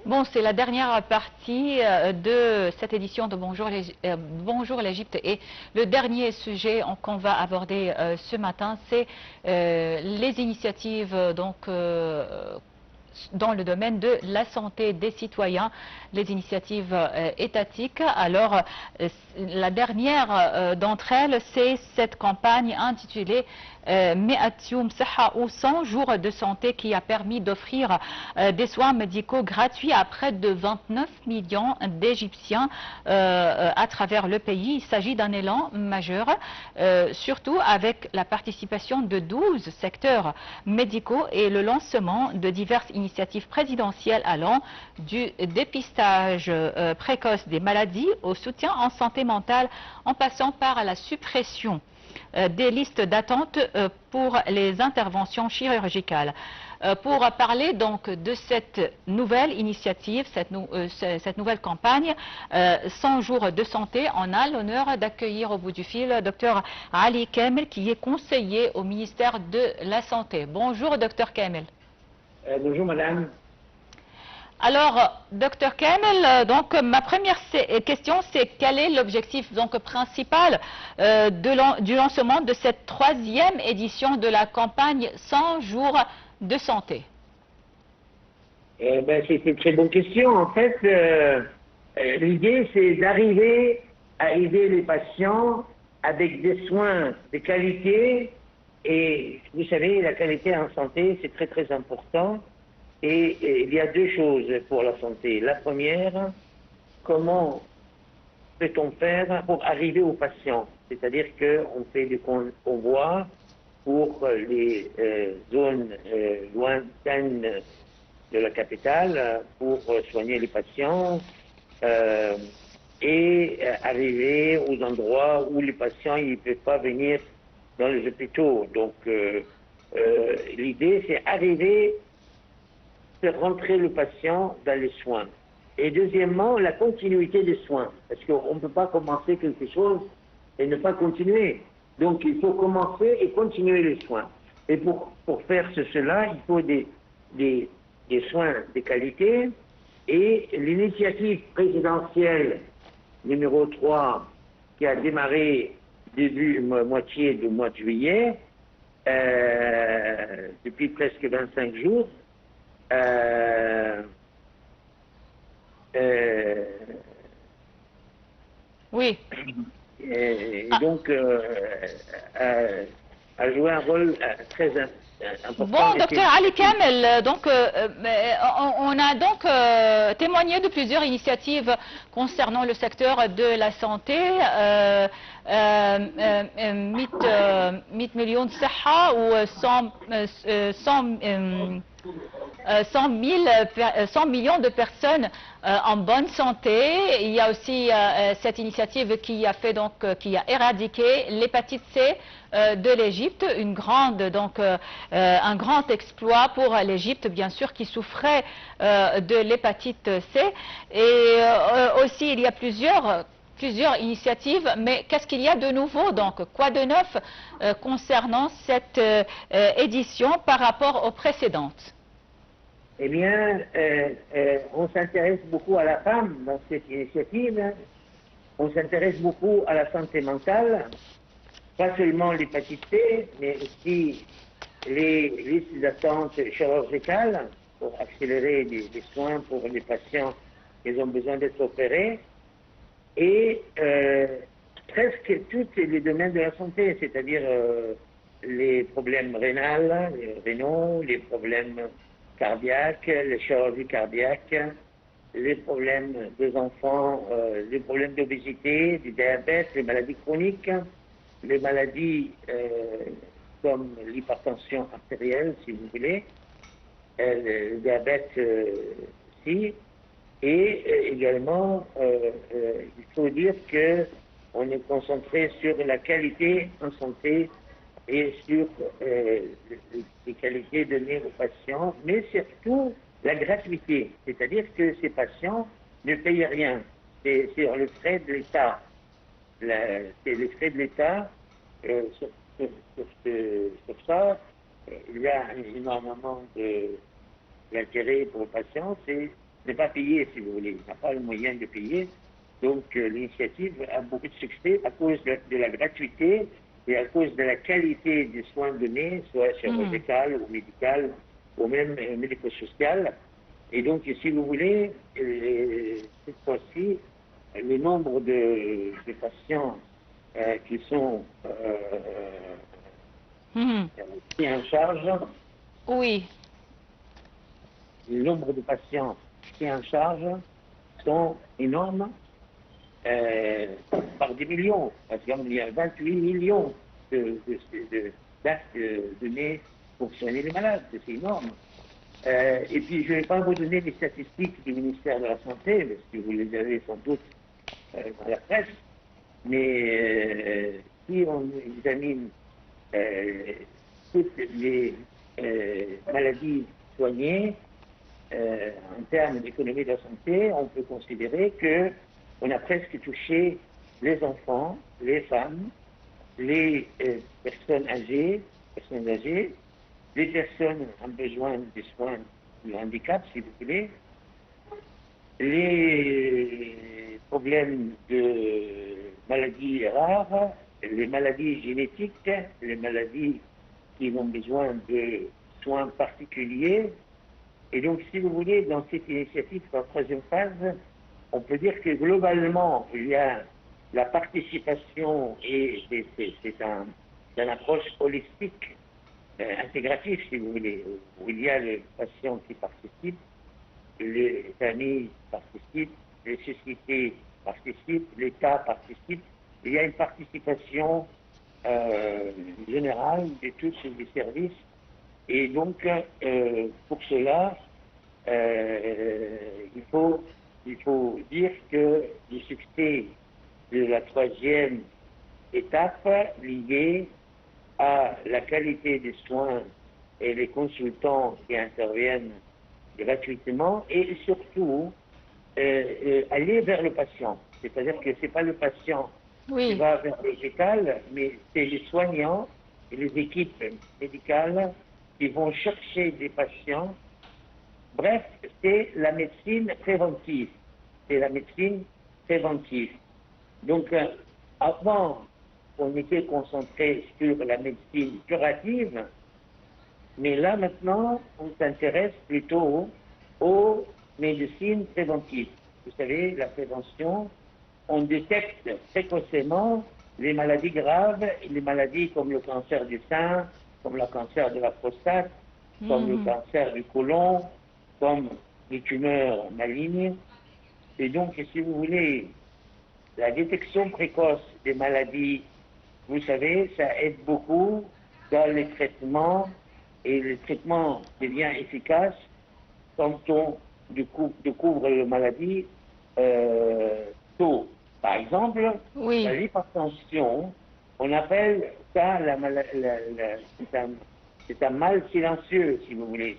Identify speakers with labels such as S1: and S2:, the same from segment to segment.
S1: Bon, c'est la dernière partie de cette édition de Bonjour l'Égypte et le dernier sujet qu'on va aborder ce matin, c'est les initiatives dans le domaine de la santé des citoyens, les initiatives étatiques. Alors, la dernière d'entre elles, c'est cette campagne intitulée Me'at-Youm Saha ou 100 jours de santé qui a permis d'offrir des soins médicaux gratuits à près de 29 millions d'Égyptiens à travers le pays. Il s'agit d'un élan majeur, surtout avec la participation de 12 secteurs médicaux et le lancement de diverses initiatives présidentielles allant du dépistage précoce des maladies au soutien en santé mentale en passant par la suppression des listes d'attente pour les interventions chirurgicales. Pour parler donc de cette nouvelle initiative, cette nouvelle campagne, 100 jours de santé, on a l'honneur d'accueillir au bout du fil Dr Ali Kamel, qui est conseiller au ministère de la Santé. Bonjour Dr Kamel.
S2: Bonjour madame.
S1: Alors, Dr Kamel, donc ma première question, c'est quel est l'objectif principal du lancement de cette 3e édition de la campagne 100 jours de santé?
S2: C'est une très bonne question. En fait, l'idée c'est d'arriver à aider les patients avec des soins de qualité. Et vous savez, la qualité en santé, c'est très très important. Et il y a deux choses pour la santé. La première, comment peut-on faire pour arriver aux patients? C'est-à-dire qu'on fait des convois pour les zones lointaines de la capitale pour soigner les patients et arriver aux endroits où les patients ne peuvent pas venir dans les hôpitaux. Donc, l'idée, c'est arriver faire rentrer le patient dans les soins. Et deuxièmement, la continuité des soins. Parce qu'on ne peut pas commencer quelque chose et ne pas continuer. Donc, il faut commencer et continuer les soins. Et pour faire cela, il faut des soins de qualité. Et l'initiative présidentielle numéro 3, qui a démarré moitié du mois de juillet, depuis presque 25 jours,
S1: oui.
S2: Et donc, a joué un rôle très important.
S1: Bon, docteur Ali Kamel, donc, on a donc témoigné de plusieurs initiatives concernant le secteur de la santé. 100 millions de Saha ou 100 millions de personnes en bonne santé. Il y a aussi cette initiative qui a éradiqué l'hépatite C de l'Égypte, un grand exploit pour l'Égypte, bien sûr, qui souffrait de l'hépatite C. Et aussi, il y a plusieurs initiatives, mais qu'est-ce qu'il y a de nouveau, donc quoi de neuf concernant cette édition par rapport aux précédentes?
S2: Eh bien, on s'intéresse beaucoup à la femme dans cette initiative, on s'intéresse beaucoup à la santé mentale, pas seulement l'hépatite C, mais aussi les listes d'attente chirurgicales pour accélérer des soins pour les patients qui ont besoin d'être opérés, et presque tous les domaines de la santé, c'est-à-dire les problèmes rénaux, les problèmes cardiaques, les chirurgies cardiaques, les problèmes des enfants, les problèmes d'obésité, du diabète, les maladies chroniques, les maladies comme l'hypertension artérielle, si vous voulez, le diabète aussi. Et également, il faut dire qu'on est concentré sur la qualité en santé et sur les qualités données aux patients, mais surtout la gratuité. C'est-à-dire que ces patients ne payent rien. C'est sur le frais de l'État. C'est les frais de l'État. Sur ça, il y a énormément d'intérêt pour le patient. C'est ne pas payer, si vous voulez. Il n'a pas le moyen de payer. Donc, l'initiative a beaucoup de succès à cause de la gratuité et à cause de la qualité des soins donnés, soit chirurgical ou médical, ou même médico-social. Et donc, si vous voulez, cette fois-ci, le nombre de patients qui sont pris en charge,
S1: Oui.
S2: le nombre de patients pris en charge sont énormes, par des millions. Par exemple, il y a 28 millions d'actes donnés pour soigner les malades. C'est énorme. Et puis, je ne vais pas vous donner les statistiques du ministère de la Santé, parce que vous les avez sans doute dans la presse, mais si on examine toutes les maladies soignées en termes d'économie de la santé, on peut considérer qu'on a presque touché les enfants, les femmes, les personnes âgées, les personnes en besoin de soins du handicap, si vous voulez, les problèmes de maladies rares, les maladies génétiques, les maladies qui ont besoin de soins particuliers. Et donc, si vous voulez, dans cette initiative, la troisième phase, on peut dire que globalement, il y a la participation et c'est une approche holistique, intégrative, si vous voulez, où il y a les patients qui participent, les familles participent, les sociétés participent, l'État participe. Il y a une participation générale de tous les services. Et donc, pour cela, il faut dire que le succès de la troisième étape liée à la qualité des soins et les consultants qui interviennent gratuitement et surtout aller vers le patient. C'est-à-dire que ce n'est pas le patient qui va vers l'hôpital, mais c'est les soignants et les équipes médicales qui vont chercher des patients. Bref, c'est la médecine préventive. C'est la médecine préventive. Donc, avant, on était concentré sur la médecine curative, mais là, maintenant, on s'intéresse plutôt aux médecines préventives. Vous savez, la prévention, on détecte précocement les maladies graves, les maladies comme le cancer du sein, comme le cancer de la prostate, comme le cancer du côlon, comme les tumeurs malignes. Et donc, si vous voulez, la détection précoce des maladies, vous savez, ça aide beaucoup dans les traitements, et le traitement devient efficace quand on découvre la maladie tôt. Par exemple, la hypertension, on appelle ça c'est un mal silencieux, si vous voulez.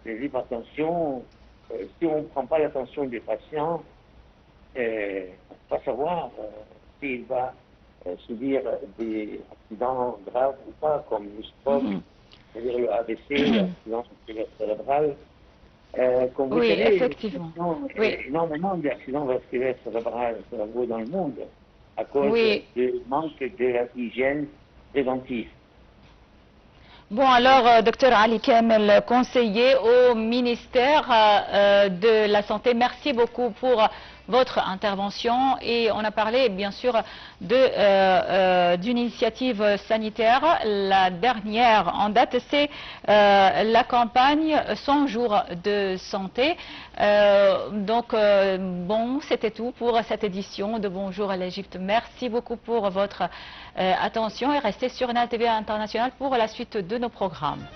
S2: L'hypertension, si on ne prend pas l'attention des patients, on ne peut pas savoir s'il va subir des accidents graves ou pas, comme le stroke, c'est-à-dire le AVC, l'accident cérébral. Comme vous savez,
S1: effectivement.
S2: Il y a énormément d'accidents vasculaires cérébraux dans le monde à cause du manque de l'hygiène préventive.
S1: Bon, alors, docteur Ali Kamel, conseiller au ministère de la Santé, merci beaucoup pour votre intervention. Et on a parlé, bien sûr, d'une initiative sanitaire. La dernière en date, c'est la campagne 100 jours de santé. Bon, c'était tout pour cette édition de Bonjour à l'Égypte. Merci beaucoup pour votre attention et restez sur NAL TV International pour la suite de nos programmes.